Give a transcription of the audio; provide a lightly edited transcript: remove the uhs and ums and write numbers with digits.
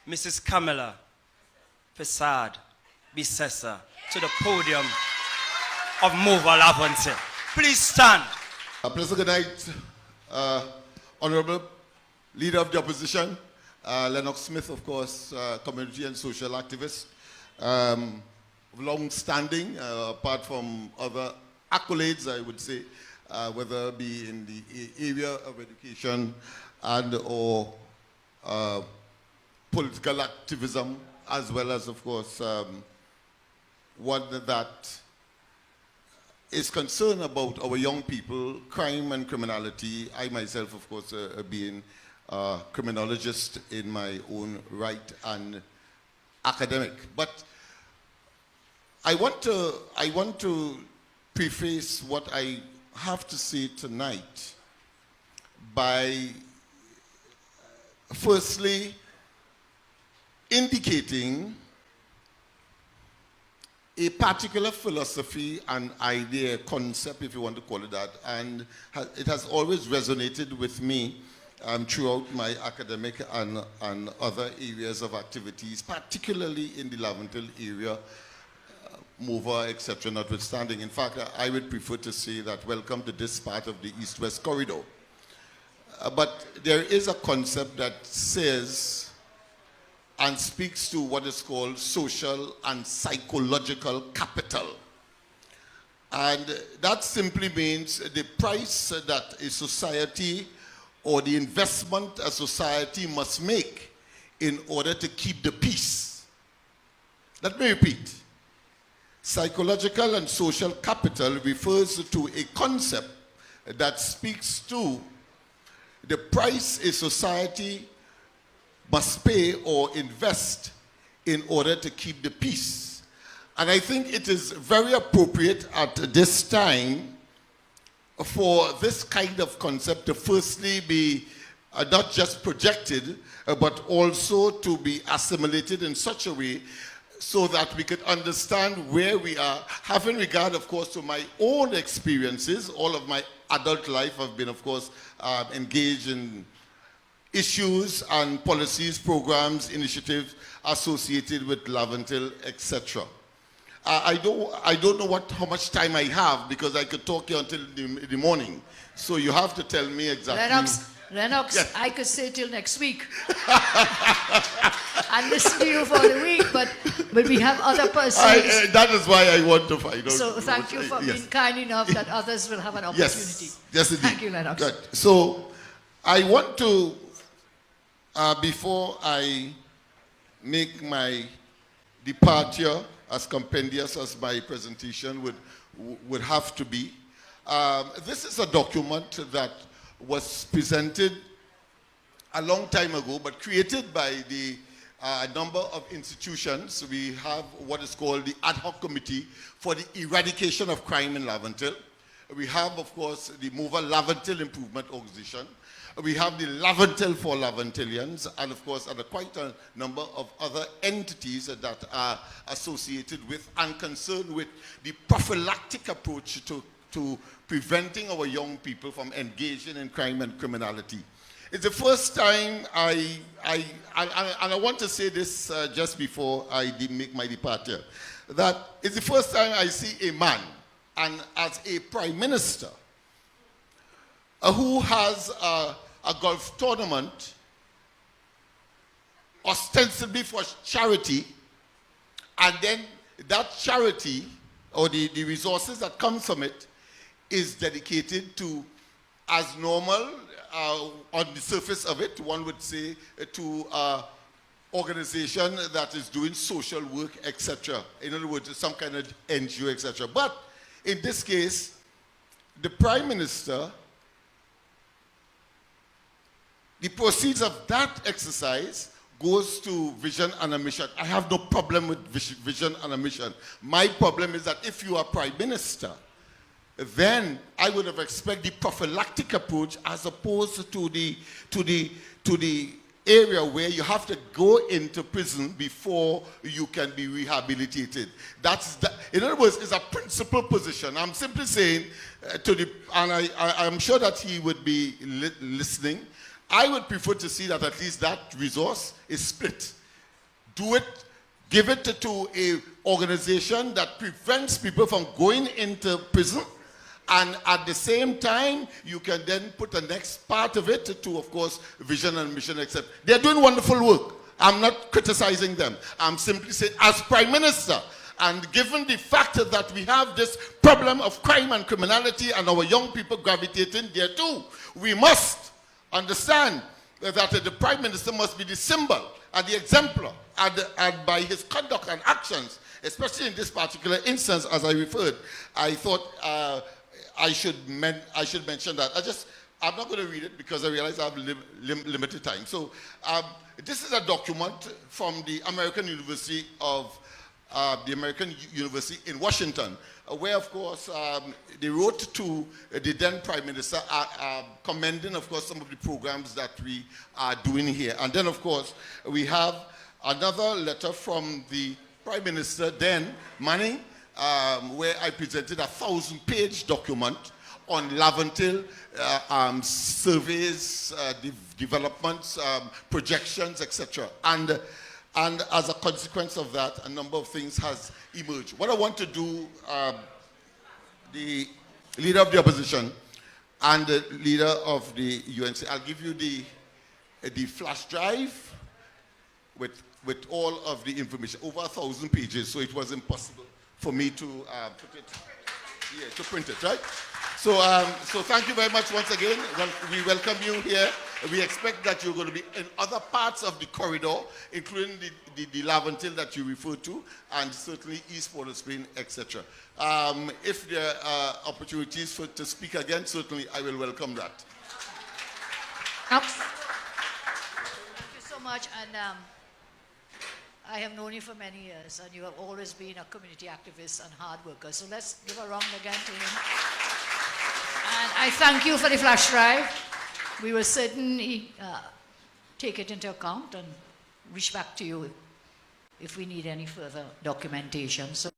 Mrs. Kamla Prasad Bisesa to the podium of Mova Laventille. Please stand. Pleasant good night, Honorable Leader of the Opposition, Lennox Smith, of course, community and social activist, long-standing, apart from other accolades, I would say, whether it be in the area of education and or political activism, as well as, of course, one that is concerned about our young people, crime and criminality. I myself, of course, being a criminologist in my own right and academic. But I want to preface what I have to say tonight by firstly indicating a particular philosophy and idea, concept, if you want to call it that, and it has always resonated with me throughout my academic and other areas of activities, particularly in the Laventille area, Mova, etc., notwithstanding. In fact, I would prefer to say that welcome to this part of the East-West corridor. But there is a concept that says and speaks to what is called social and psychological capital. And that simply means the price that a society or the investment a society must make in order to keep the peace. Let me repeat. Psychological and social capital refers to a concept that speaks to the price a society must pay or invest in order to keep the peace. And I think it is very appropriate at this time for this kind of concept to firstly be not just projected, but also to be assimilated in such a way so that we could understand where we are, having regard, of course, to my own experiences. All of my adult life I've been, of course, engaged in issues and policies, programs, initiatives associated with Laventille, etc. I don't know how much time I have because I could talk here until the morning. So you have to tell me exactly. Lennox, yes. I could stay till next week and listen to you for the week, but we have other persons. That is why I want to find out. So thank you for being kind enough that others will have an opportunity. Yes, indeed. Thank you, Lennox. Good. So I want to, before I make my departure, as compendious as my presentation would have to be, this is a document that was presented a long time ago, but created by the number of institutions. We have what is called the Ad Hoc Committee for the Eradication of Crime in Laventille. We have, of course, the Mova Laventille Improvement Organization. We have the Laventille for Laventillians, and of course, quite a number of other entities that are associated with and concerned with the prophylactic approach to preventing our young people from engaging in crime and criminality. It's the first time and I want to say this just before I make my departure, that it's the first time I see a man, and as a prime minister, who has a golf tournament ostensibly for charity, and then that charity or the resources that come from it is dedicated to, as normal, on the surface of it, one would say, to organization that is doing social work, etc. In other words, some kind of NGO, etc. But in this case, the Prime Minister, the proceeds of that exercise goes to vision and a mission. I have no problem with vision and a mission. My problem is that if you are Prime Minister, then I would have expected the prophylactic approach as opposed to the area where you have to go into prison before you can be rehabilitated. In other words, it's a principal position. I'm simply saying and I'm sure that he would be listening. I would prefer to see that at least that resource is split do it, give it to a organization that prevents people from going into prison, and at the same time, you can then put the next part of it to, of course, vision and mission, etc. They're doing wonderful work. I'm not criticizing them. I'm simply saying, as Prime Minister, and given the fact that we have this problem of crime and criminality and our young people gravitating there too, we must understand that the Prime Minister must be the symbol and the exemplar, and by his conduct and actions, especially in this particular instance, as I referred, I thought I should mention that. I'm not going to read it because I realize I have limited time. So this is a document from the American University in Washington, where, of course, they wrote to the then Prime Minister, commending, of course, some of the programs that we are doing here. And then, of course, we have another letter from the Prime Minister then, Manning, where I presented a 1,000-page document on Laventille, surveys, developments, projections, etc. And as a consequence of that, a number of things has emerged. What I want to do, the leader of the opposition and the leader of the UNC, I'll give you the flash drive with all of the information, over 1,000 pages, so it was impossible for me to put it here, to print it, right? So thank you very much once again. We welcome you here. We expect that you're going to be in other parts of the corridor, including the Laventille that you referred to, and certainly East Port of Spain, etc. If there are opportunities to speak again, certainly I will welcome that. Thank you so much. And I have known you for many years, and you have always been a community activist and hard worker. So let's give a round again to him. And I thank you for the flash drive. We will certainly take it into account and reach back to you if we need any further documentation. So